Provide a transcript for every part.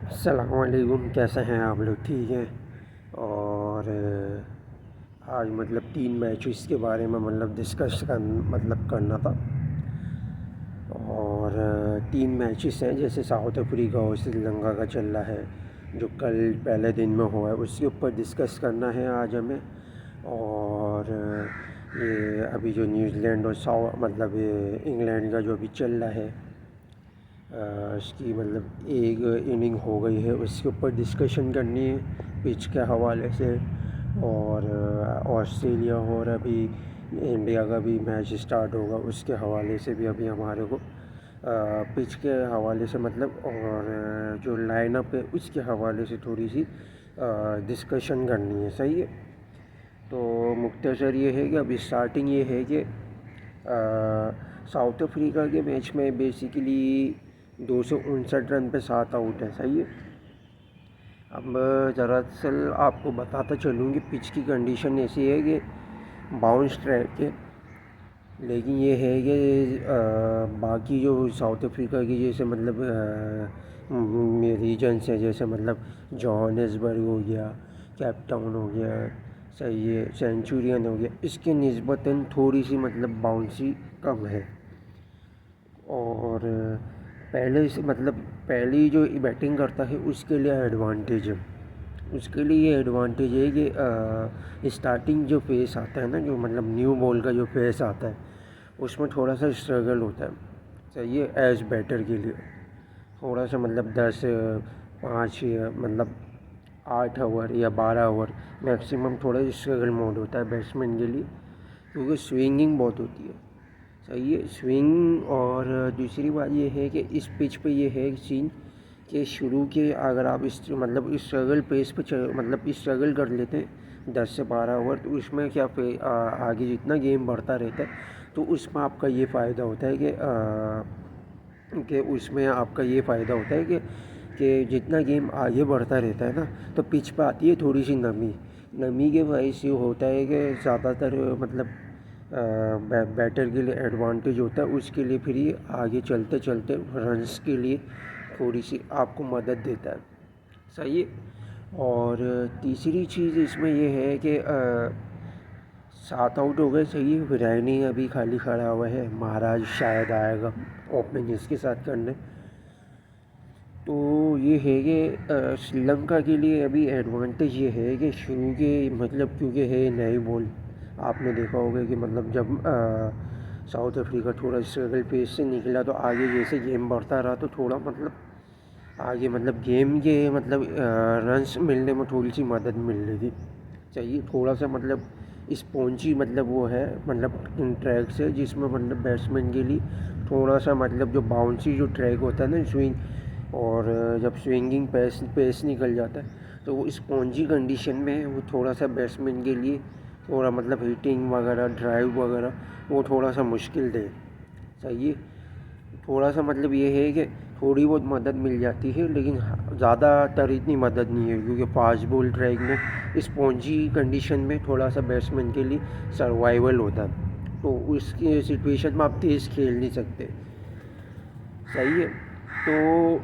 السلام علیکم، کیسے ہیں آپ لوگ؟ ٹھیک ہیں؟ اور آج تین میچز کے بارے میں ڈسکس کرنا تھا۔ اور تین میچز ہیں، جیسے ساؤتھ افریقہ اور سری لنکا کا چل رہا ہے، جو کل پہلے دن میں ہوا ہے، اس کے اوپر ڈسکس کرنا ہے آج ہمیں۔ اور یہ ابھی جو نیوزی لینڈ اور یہ انگلینڈ کا جو ابھی چل رہا ہے، اس کی ایک اننگ ہو گئی ہے، اس کے اوپر ڈسکشن کرنی ہے پچ کے حوالے سے۔ اور آسٹریلیا اور ابھی انڈیا کا بھی میچ اسٹارٹ ہوگا، اس کے حوالے سے بھی ابھی ہمارے کو پچ کے حوالے سے اور جو لائن اپ ہے اس کے حوالے سے تھوڑی سی ڈسکشن کرنی ہے، صحیح ہے؟ تو مختصر یہ ہے کہ ابھی اسٹارٹنگ یہ ہے کہ ساؤتھ افریقہ کے میچ میں بیسیکلی 259 رن پہ 7 آؤٹ ہے، صحیح ہے؟ اب دراصل آپ کو بتاتا چلوں کہ پچ کی کنڈیشن ایسی ہے کہ باؤنس ٹریک ہے، لیکن یہ ہے کہ باقی جو ساؤتھ افریقہ کی جیسے ریجنس ہے، جیسے جوہانسبرگ ہو گیا، کیپ ٹاؤن ہو گیا، صحیح ہے، سینچورین ہو گیا، اس کے نسبتاً تھوڑی سی باؤنسی کم ہے۔ اور پہلی جو بیٹنگ کرتا ہے اس کے لیے ایڈوانٹیج ہے، اس کے لیے یہ ایڈوانٹیج ہے کہ اسٹارٹنگ جو فیس آتا ہے نا، جو نیو بال کا جو فیس آتا ہے، اس میں تھوڑا سا اسٹرگل ہوتا ہے، صحیح ہے، ایز بیٹر کے لیے تھوڑا سا 8 اوور یا 12 اوور میکسیمم تھوڑا اسٹرگل موڈ ہوتا ہے بیٹسمین کے لیے، کیونکہ سوئنگنگ بہت ہوتی ہے، صحیح ہے، سوئنگ۔ اور دوسری بات یہ ہے کہ اس پچ پہ یہ ہے سین کہ شروع کے اگر آپ اسٹرگل پیس پہ اسٹرگل کر لیتے ہیں 10 سے 12 اوور، تو اس میں کیا آگے جتنا گیم بڑھتا رہتا ہے تو اس میں آپ کا یہ فائدہ ہوتا ہے کہ جتنا گیم آگے بڑھتا رہتا ہے نا، تو پچ پہ آتی ہے تھوڑی سی نمی کے باعث یہ ہوتا ہے کہ زیادہ تر بیٹر کے لیے ایڈوانٹیج ہوتا ہے، اس کے لیے پھر یہ آگے چلتے چلتے رنس کے لیے تھوڑی سی آپ کو مدد دیتا ہے، صحیح ہے۔ اور تیسری چیز اس میں یہ ہے کہ 7 آؤٹ ہو گئے، صحیح ہے، ورائنی ابھی خالی کھڑا ہوا ہے، مہاراج شاید آئے گا اوپننگ اس کے ساتھ کرنے۔ تو یہ ہے کہ سری لنکا کے لیے ابھی ایڈوانٹیج یہ ہے کہ شروع کے کیونکہ ہے نئی بال، آپ نے دیکھا ہوگا کہ جب ساؤتھ افریقہ تھوڑا اسٹرگل پیس سے نکلا تو آگے جیسے گیم بڑھتا رہا تو تھوڑا آگے گیم کے رنس ملنے میں تھوڑی سی مدد مل رہی تھی، چاہیے تھوڑا سا اسپونجی وہ ہے ٹریک سے، جس میں بیٹسمین کے لیے تھوڑا سا جو باؤنسی جو ٹریک ہوتا ہے نا سوئنگ، اور جب سوئنگنگ پیس نکل جاتا ہے تو وہ اسپونجی کنڈیشن میں وہ تھوڑا سا بیٹسمین کے لیے تھوڑا ہیٹنگ وغیرہ ڈرائیو وغیرہ وہ تھوڑا سا مشکل دے، صحیح ہے، تھوڑا سا یہ ہے کہ تھوڑی بہت مدد مل جاتی ہے، لیکن زیادہ تر اتنی مدد نہیں ہے، کیونکہ فاسٹ بال ٹریک میں اسپونجی کنڈیشن میں تھوڑا سا بیٹسمین کے لیے سروائیول ہوتا ہے، تو اس کی سچویشن میں آپ تیز کھیل نہیں سکتے، صحیح ہے۔ تو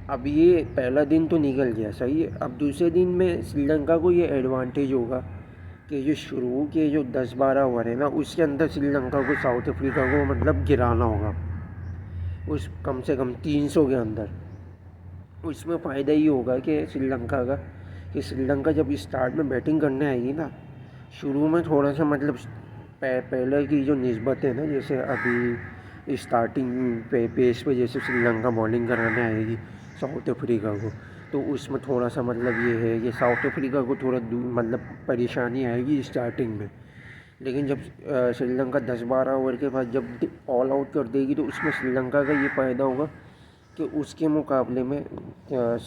اب یہ پہلا دن تو نکل گیا، صحیح ہے، اب دوسرے دن میں سری لنکا کو یہ ایڈوانٹیج ہوگا کہ جو شروع کے جو 10-12 اوور ہے نا، اس کے اندر سری لنکا کو ساؤتھ افریقہ کو گرانا ہوگا، اس کم سے کم 300 کے اندر۔ اس میں فائدہ یہ ہوگا کہ سری لنکا جب اسٹارٹ میں بیٹنگ کرنے آئے گی نا، شروع میں تھوڑا سا پہلے کی جو نسبت ہے نا، جیسے ابھی اسٹارٹنگ پیس پہ جیسے سری لنکا بالنگ کرانے آئے گی ساؤتھ افریقہ کو، تو اس میں تھوڑا سا یہ ہے کہ ساؤتھ افریقہ کو تھوڑا پریشانی آئے گی اسٹارٹنگ میں، لیکن جب سری لنکا 10-12 اوور کے بعد جب آل آؤٹ کر دے گی تو اس میں سری لنکا کا یہ فائدہ ہوگا کہ اس کے مقابلے میں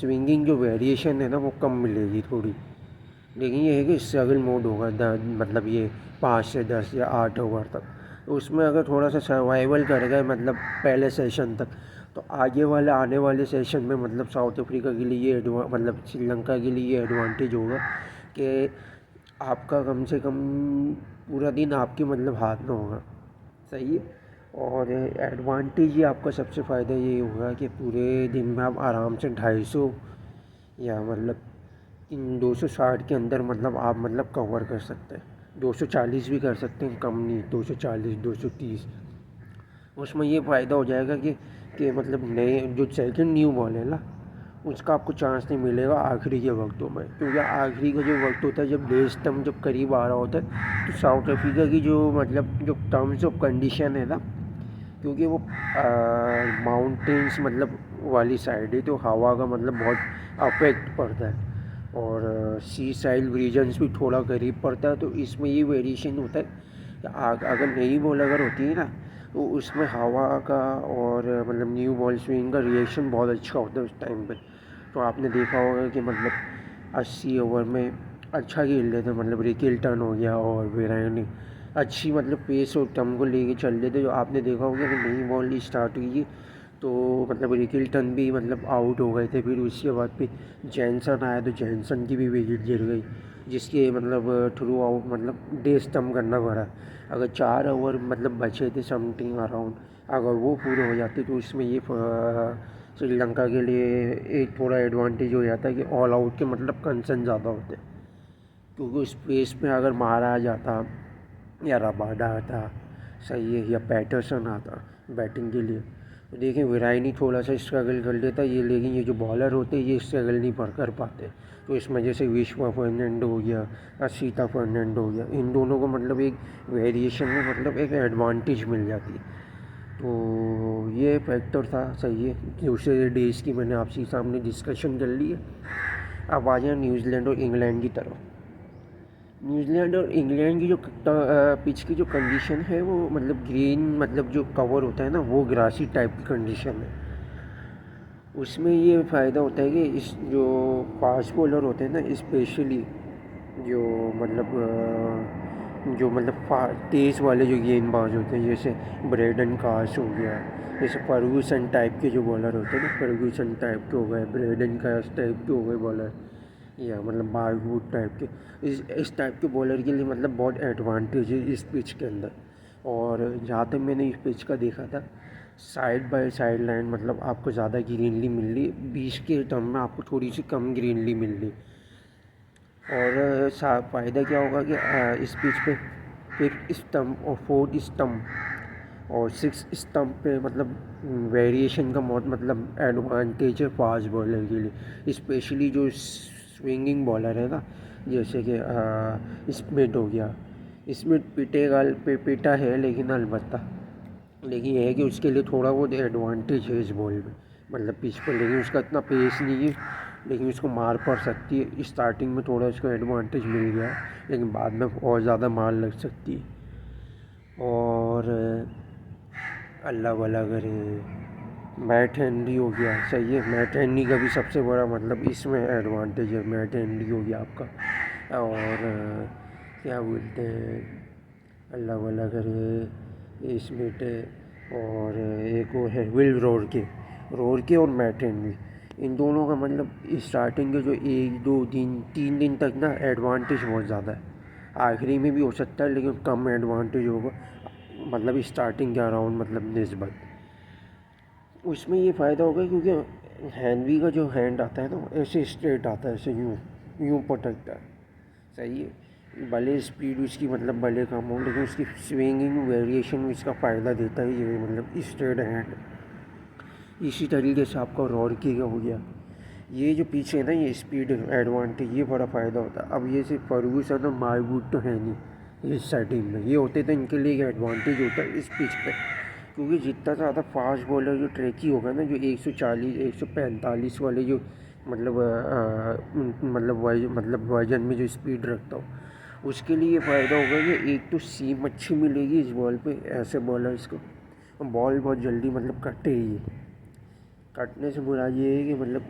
سوئنگنگ جو ویریشن ہے نا وہ کم ملے گی تھوڑی، لیکن یہ ہے کہ اسٹرگل موڈ ہوگا یہ 5 سے 10 یا 8 اوور تک، تو اس میں اگر تھوڑا سا سروائیول کر گئے پہلے سیشن تک، تو آگے آنے والے سیشن میں ساؤتھ افریقہ کے لیے سری لنکا کے لیے یہ ایڈوانٹیج ہوگا کہ آپ کا کم سے کم پورا دن آپ کے ہاتھ میں ہوگا، صحیح ہے۔ اور ایڈوانٹیج یہ آپ کا سب سے فائدہ یہ ہوگا کہ پورے دن میں آپ آرام سے 250 یا مطلب ان 260 کے اندر مطلب آپ مطلب کور کر سکتے ہیں. 240 بھی کر سکتے ہیں, کم نہیں, 240 230. اس میں یہ فائدہ ہو جائے گا کہ مطلب نئے جو سیکنڈ نیو بال ہے نا, اس کا آپ کو چانس نہیں ملے گا آخری کے وقتوں میں, کیونکہ آخری کا جو وقت ہوتا ہے جب ڈے اسٹمپ جب قریب آ رہا ہوتا ہے تو ساؤتھ افریقہ کی جو مطلب جو ٹرمز آف کنڈیشن ہے نا, کیونکہ وہ ماؤنٹینس مطلب والی سائڈ ہے تو ہوا کا مطلب بہت افیکٹ پڑتا ہے, اور سی سائل ریجنس بھی تھوڑا قریب پڑتا ہے, تو اس میں یہ ویریشن ہوتا ہے کہ اگر نئی بال اگر ہوتی ہے نا تو اس میں ہوا کا اور مطلب نیو بال سوئنگ کا ریئیکشن بہت اچھا ہوتا ہے اس ٹائم پہ. تو آپ نے دیکھا ہوگا کہ مطلب 80 اوور میں اچھا کھیل لیتے, مطلب ریکلٹن ہو گیا اور ویرانی اچھی مطلب پیس اور ٹم کو لے کے چل لیتے. جو آپ نے دیکھا ہوگا کہ نئی بال اسٹارٹ ہوئی تو مطلب ریکلٹن بھی مطلب آؤٹ ہو گئے تھے, پھر اس کے بعد پھر جینسن آیا تو جینسن کی بھی وکٹ گر گئی, جس کے مطلب تھرو آؤٹ مطلب ڈے اسٹمپ کرنا پڑا. اگر 4 اوور مطلب بچے تھے سم تھنگ اراؤنڈ, اگر وہ پورے ہو جاتے تو اس میں یہ سری لنکا کے لیے ایک تھوڑا ایڈوانٹیج ہو جاتا ہے کہ آل آؤٹ کے مطلب کنسرن زیادہ ہوتے, کیونکہ اس پیس میں اگر مارا جاتا یا رباڈا آتا صحیح ہے یا پیٹرسن آتا بیٹنگ کے لیے, تو دیکھیں ویرائنی تھوڑا سا اسٹرگل کر لیتا یہ, لیکن یہ جو بالر ہوتے یہ اسٹرگل نہیں کر پاتے. تو اس میں جیسے وشوا فرنینڈو ہو گیا, اشیتا فرنینڈو ہو گیا, ان دونوں کو مطلب ایک ویریشن میں مطلب ایک ایڈوانٹیج مل جاتی ہے. تو یہ فیکٹر تھا, صحیح ہے. دوسرے ڈیز کی میں نے آپ کے سامنے ڈسکشن کر لی ہے. اب آ جائیں نیوزی لینڈ اور انگلینڈ کی طرف. نیوزی لینڈ اور انگلینڈ کی جو پچ کی جو کنڈیشن ہے وہ مطلب گرین مطلب جو کور ہوتا ہے نا وہ گراسی ٹائپ کی کنڈیشن ہے. اس میں یہ فائدہ ہوتا ہے کہ اس جو فاسٹ بولر ہوتے ہیں نا, اسپیشلی جو مطلب تیز والے جو گیند باز ہوتے ہیں, جیسے بریڈن کاس ہو گیا, جیسے فرگوسن ٹائپ کے جو بالر ہوتے ہیں نا, فرگوسن ٹائپ کے ہو گئے, بریڈن کاس ٹائپ کے ہو گئے بالر, یا مطلب مارک ووڈ ٹائپ کے, اس ٹائپ کے بالر کے لیے مطلب بہت ایڈوانٹیج ہے اس پچ کے اندر. اور جہاں تک میں نے اس پچ کا دیکھا تھا, سائڈ بائی سائڈ لائن مطلب آپ کو زیادہ گرینلی مل رہی, 20 کے ٹرم میں آپ کو تھوڑی سی کم گرینلی مل رہی. اور فائدہ کیا ہوگا کہ اس پچ پہ 5 اسٹمپ اور 4 اسٹمپ اور 6 اسٹمپ پہ مطلب ویریشن کا بہت مطلب ایڈوانٹیج ہے فاسٹ بالر کے لیے, اسپیشلی جو سوئنگنگ بالر ہے نا, جیسے کہ اسمتھ ہو گیا. اسمتھ پیٹا ہے لیکن یہ ہے کہ اس کے لیے تھوڑا بہت ایڈوانٹیج ہے اس بال میں مطلب پچ پر, لیکن اس کا اتنا پیس نہیں ہے, لیکن اس کو مار پڑ سکتی ہے. اسٹارٹنگ میں تھوڑا اس کو ایڈوانٹیج مل گیا ہے, لیکن بعد میں اور زیادہ مار لگ سکتی ہے. اور اللہ والا کرے, میٹ ہینری ہو گیا, صحیح ہے. میٹ ہینری کا بھی سب سے بڑا مطلب اس میں ایڈوانٹیج ہے, میٹ ہینری ہو گیا آپ کا. اور کیا بولتے ہیں, اللہ والا کرے, اسمتھ ہے, اور ایک وہ ہے ول رورکے اور میٹ ہینری. ان دونوں کا مطلب اسٹارٹنگ کے جو 1 2 3 دن تک نا ایڈوانٹیج بہت زیادہ ہے. آخری میں بھی ہو سکتا ہے لیکن کم ایڈوانٹیج ہوگا مطلب اسٹارٹنگ کے اراؤنڈ مطلب نسبت. اس میں یہ فائدہ ہوگا کیونکہ ہینری کا جو ہینڈ آتا ہے نا ایسے اسٹریٹ آتا ہے, ایسے یوں پٹکتا ہے, صحیح ہے. بھلے اسپیڈ اس کی مطلب بھلے کم ہو, لیکن اس کی سوئنگنگ ویریشن اس کا فائدہ دیتا ہے یہ مطلب اسٹریٹ ہینڈ. اسی طریقے سے آپ کا رورکی کا ہو گیا. یہ جو پیچھے ہے نا یہ اسپیڈ ایڈوانٹیج, یہ بڑا فائدہ ہوتا ہے. اب یہ صرف فرگوسن اور مارک ووڈ تو ہے نہیں اس سیٹنگ میں, یہ ہوتے تو ان کے لیے ایک ایڈوانٹیج ہوتا ہے اس پچ پہ, کیونکہ جتنا زیادہ فاسٹ بالر جو ٹریکی ہوگا نا, جو 140 145 والے جو مطلب ورژن میں جو اسپیڈ رکھتا ہو, اس کے لیے یہ فائدہ ہوگا کہ ایک تو سیم اچھی ملے گی اس بال پہ, ایسے بالرس کو بال بہت جلدی مطلب کٹے ہی, کٹنے سے برا یہ ہے کہ مطلب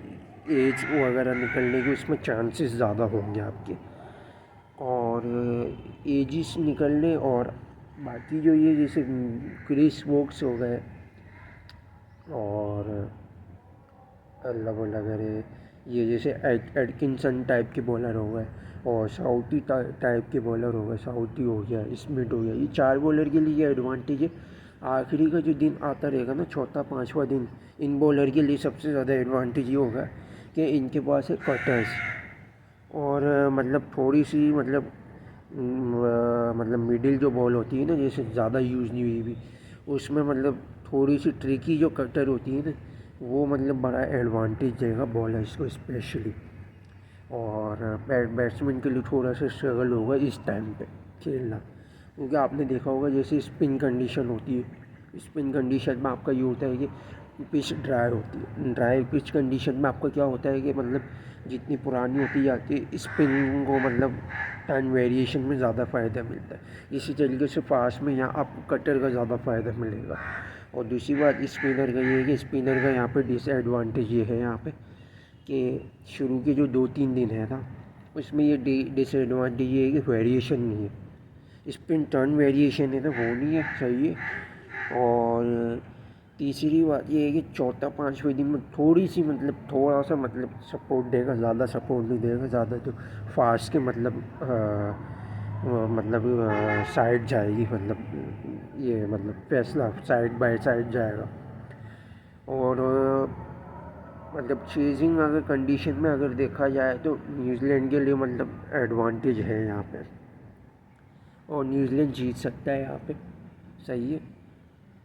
ایج وغیرہ نکلنے کے اس میں چانسز زیادہ ہوں گے آپ کے, اور ایجز نکلنے. اور باقی جو یہ جیسے کرس ووکس ہو گئے, اور اللہ بولا کرے یہ جیسے ایٹکنسن ٹائپ کے بالر ہو گئے, اور ساؤتھی ٹائپ کے بالر ہو گئے, ساؤتھی ہو گیا, اسمتھ ہو گیا, یہ 4 بالر کے لیے یہ ایڈوانٹیج ہے. آخری کا جو دن آتا رہے گا نا، چوتھا پانچواں دن، ان بولر کے لیے سب سے زیادہ ایڈوانٹیج یہ ہوگا کہ ان کے پاس ہے کٹرز، اور مطلب تھوڑی سی مطلب مڈل جو بال ہوتی ہے نا، جیسے زیادہ یوز نہیں ہوئی بھی، اس میں مطلب تھوڑی سی ٹرکی جو کٹر ہوتی ہے نا، وہ مطلب بڑا ایڈوانٹیج دے گا بالرز کو اسپیشلی، اور بیٹسمین کے لیے تھوڑا سا اسٹرگل ہوگا اس ٹائم پہ کھیلنا، کیونکہ آپ نے دیکھا ہوگا جیسے اسپن کنڈیشن ہوتی ہے، اسپن کنڈیشن میں آپ کا یہ ہوتا ہے کہ پچ ڈرائی ہوتی ہے، ڈرائی پچ کنڈیشن میں آپ کا کیا ہوتا ہے کہ مطلب جتنی پرانی ہوتی جاتی ہے اسپن کو مطلب ٹرن ویریشن میں زیادہ فائدہ ملتا ہے، اسی طریقے سے فاسٹ میں یہاں آپ کو کٹر کا زیادہ فائدہ ملے گا۔ اور دوسری بات اسپنر کا یہ ہے کہ اسپنر کا یہاں پہ ڈس ایڈوانٹیج یہ ہے یہاں پہ کہ شروع کے جو 2-3 دن ہے نا، اس میں یہ ڈس ایڈوانٹیج یہ ہے کہ ویریشن نہیں ہے، اسپن ٹرن ویریشن ہے نا وہ نہیں ہے، صحیح ہے۔ اور تیسری بات یہ ہے کہ چوتھا پانچویں دن میں تھوڑی سی مطلب تھوڑا سا مطلب سپورٹ دے گا، زیادہ سپورٹ نہیں دے گا، زیادہ تو فاسٹ کے مطلب سائڈ جائے گی، مطلب یہ مطلب فیصلہ سائڈ بائی سائڈ جائے گا، اور مطلب چیزنگ اگر کنڈیشن میں اگر دیکھا جائے تو نیوزی لینڈ کے لیے مطلب ایڈوانٹیج ہے یہاں پہ، اور نیوزی لینڈ جیت سکتا ہے یہاں پہ، صحیح ہے۔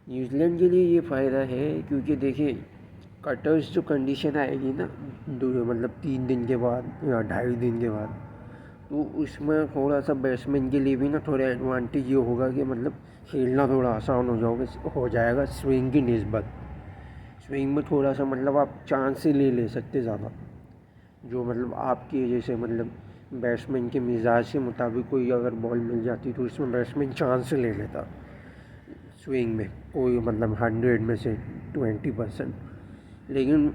نیوزی لینڈ کے لیے یہ فائدہ ہے کیونکہ دیکھیں کٹرز جو کنڈیشن آئے گی نا مطلب 3 دن کے بعد یا 2.5 دن کے بعد، تو اس میں تھوڑا سا بیٹسمین کے لیے بھی نا تھوڑا ایڈوانٹیج یہ ہوگا کہ مطلب کھیلنا تھوڑا آسان ہو جائے گا سوئنگ کی نسبت، سوئنگ میں تھوڑا سا مطلب آپ چانس ہی لے سکتے زیادہ، جو مطلب آپ کے جیسے مطلب بیٹسمین کے مزاج کے مطابق کوئی اگر بال مل جاتی تو اس میں بیٹسمین چانس لے لیتا سوئنگ میں، کوئی مطلب 100 میں سے 20%، لیکن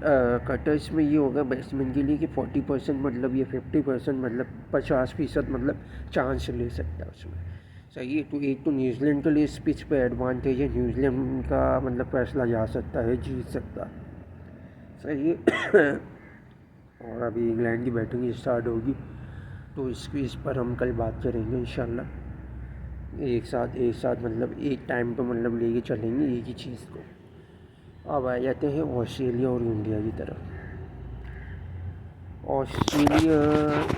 کٹرز میں یہ ہوگا بیٹسمین کے لیے کہ 40% مطلب یہ 50% مطلب 50% مطلب چانس لے سکتا ہے اس میں، صحیح ہے۔ تو ایک تو نیوزی لینڈ کے لیے اس پچ پہ ایڈوانٹیج ہے، نیوزی لینڈ کا مطلب فیصلہ جا سکتا ہے، جیت سکتا ہے، صحیح ہے۔ اور ابھی انگلینڈ کی بیٹنگ اسٹارٹ ہوگی تو اس پر ہم کل بات کریں گے انشاءاللہ، ایک ساتھ مطلب ایک ٹائم پہ مطلب لے کے چلیں گے ایک ہی چیز کو۔ اب آ جاتے ہیں آسٹریلیا اور انڈیا کی طرف۔ آسٹریلیا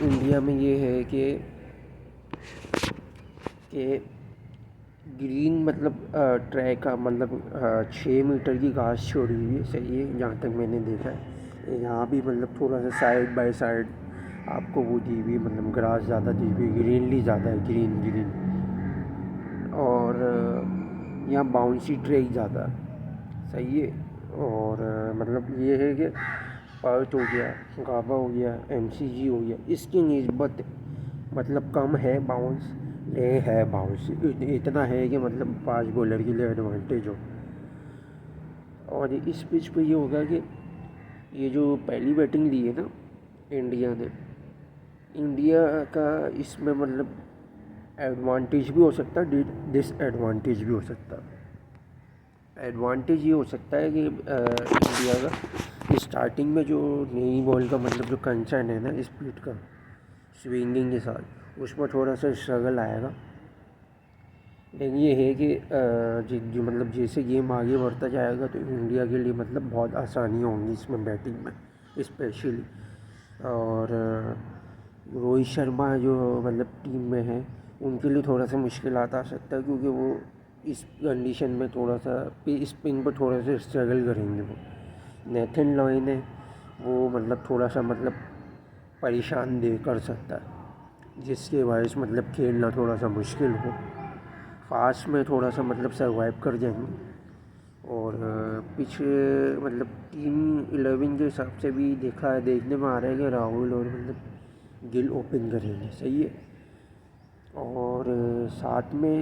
انڈیا میں یہ ہے کہ گرین مطلب ٹریک کا مطلب 6 میٹر کی گھاس چھوڑی ہوئی ہے، صحیح ہے، جہاں تک میں نے دیکھا ہے، یہاں بھی مطلب تھوڑا سا سائڈ بائی سائڈ آپ کو وہ دی ہوئی مطلب گراس زیادہ دی ہوئی، گرینلی زیادہ ہے، گرین، اور یہاں باؤنسی ٹریک زیادہ ہے، صحیح ہے۔ اور مطلب یہ ہے کہ پرتھ ہو گیا، گابا ہو گیا، MCG ہو گیا، اس کی نسبت مطلب کم ہے باؤنس، ہے باؤنس اتنا ہے کہ مطلب فاسٹ بولر کے لیے ایڈوانٹیج ہو۔ اور اس پچ پہ یہ ہوگا کہ یہ جو پہلی بیٹنگ لی ہے نا انڈیا نے، انڈیا کا اس میں مطلب ایڈوانٹیج بھی ہو سکتا ہے، ڈس ایڈوانٹیج بھی ہو سکتا ہے۔ ایڈوانٹیج یہ ہو سکتا ہے کہ انڈیا کا اسٹارٹنگ میں جو نئی بال کا مطلب جو کنسرن ہے نا اسپیڈ کا سوئنگنگ کے ساتھ، اس میں تھوڑا سا اسٹرگل آئے گا، لیکن یہ ہے کہ جو مطلب جیسے گیم آگے بڑھتا جائے گا تو انڈیا کے لیے مطلب بہت آسانیاں ہوں گی اس میں بیٹنگ میں اسپیشلی، اور روہت شرما جو مطلب ٹیم میں ہے ان کے لیے تھوڑا سا مشکلات آ سکتا ہے، کیونکہ وہ اس کنڈیشن میں تھوڑا سا اسپن پر تھوڑا سا اسٹرگل کریں گے، وہ نیتھن لائن ہے وہ مطلب تھوڑا سا مطلب پریشان دے کر سکتا ہے، جس کے باعث مطلب کھیلنا تھوڑا سا مشکل ہو، فاسٹ میں تھوڑا سا مطلب سروائیو کر جائیں گے، اور پیچھے مطلب ٹیم 11 کے حساب سے بھی دیکھنے میں آ رہا ہے کہ راہل اور مطلب گل اوپن کریں گے، صحیح ہے۔ اور ساتھ میں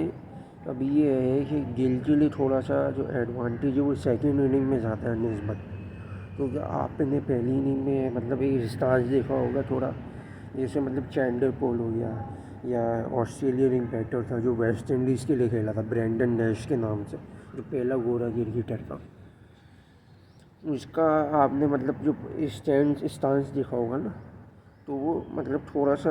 ابھی یہ ہے کہ گل کے لیے تھوڑا سا جو ایڈوانٹیج ہے وہ سیکنڈ اننگ میں زیادہ ہے نسبت، کیونکہ آپ نے پہلی اننگ میں مطلب ایک اسٹانس دیکھا ہوگا تھوڑا، جیسے مطلب چینڈر پول ہو گیا یا آسٹریلین ایک بیٹر تھا جو ویسٹ انڈیز کے لیے کھیلا تھا برینڈن نیش کے نام سے، جو پہلا گورا کرکٹر تھا، اس کا آپ نے مطلب جو اسٹانس دیکھا ہوگا نا، تو وہ مطلب تھوڑا سا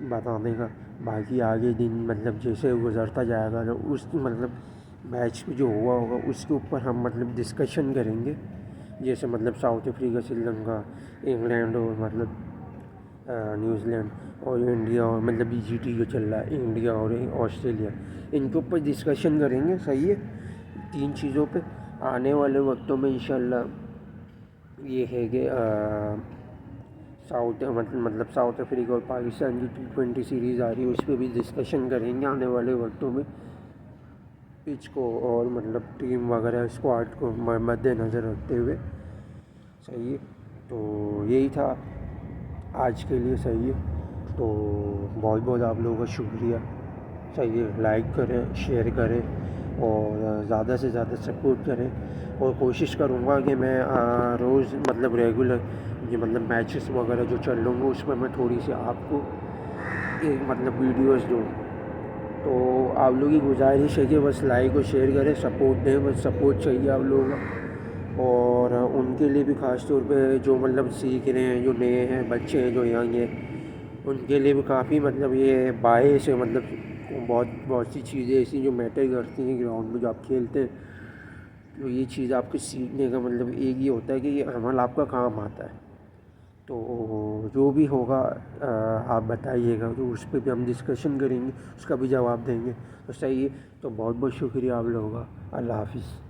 بتانے کا. باقی آگے دن مطلب جیسے گزرتا جائے گا نا اس مطلب میچ جو ہوا ہوگا اس کے اوپر ہم مطلب ڈسکشن کریں گے. جیسے مطلب South Africa, Sri Lanka, England اور مطلب نیوزی لینڈ اور انڈیا اور مطلب جی ٹی جو چل رہا ہے انڈیا اور آسٹریلیا، ان کے اوپر ڈسکشن کریں گے. صحیح ہے. 3 چیزوں پہ آنے والے وقتوں میں انشاءاللہ یہ ہے کہ مطلب ساؤتھ افریقہ اور پاکستان کی T20 سیریز آ رہی ہے اس پہ بھی ڈسکشن کریں گے آنے والے وقتوں میں. پچ کو اور مطلب ٹیم وغیرہ اسکواڈ کو مد نظر رکھتے ہوئے. صحیح ہے. تو یہی تھا آج کے لیے. صحیح ہے. تو بہت بہت آپ لوگوں کا شکریہ. صحیح ہے. لائک کریں، شیئر کریں اور زیادہ سے زیادہ سپورٹ کریں. اور کوشش کروں گا کہ میں روز مطلب ریگولر یہ مطلب میچز وغیرہ جو چل رہے ہوں گے اس میں میں تھوڑی سی آپ کو ایک مطلب ویڈیوز دوں. تو آپ لوگوں کی گزارش ہے کہ بس لائک اور شیئر کریں، سپورٹ دیں. بس سپورٹ چاہیے آپ لوگوں کا. اور ان کے لیے بھی خاص طور پہ جو مطلب سیکھ رہے ہیں، جو نئے ہیں، بچے ہیں جو ینگ ہیں، ان کے لیے بھی کافی مطلب یہ باعث ہے. مطلب بہت سی چیزیں ایسی جو میٹر کرتی ہیں گراؤنڈ میں جو آپ کھیلتے ہیں. تو یہ چیز آپ کو سیکھنے کا مطلب ایک یہ ہوتا ہے کہ یہ عمل آپ کا کام آتا ہے. تو جو بھی ہوگا آپ بتائیے گا تو اس پہ بھی ہم ڈسکشن کریں گے، اس کا بھی جواب دیں گے. تو صحیح ہے. تو بہت بہت شکریہ آپ لوگوں کا. اللہ حافظ.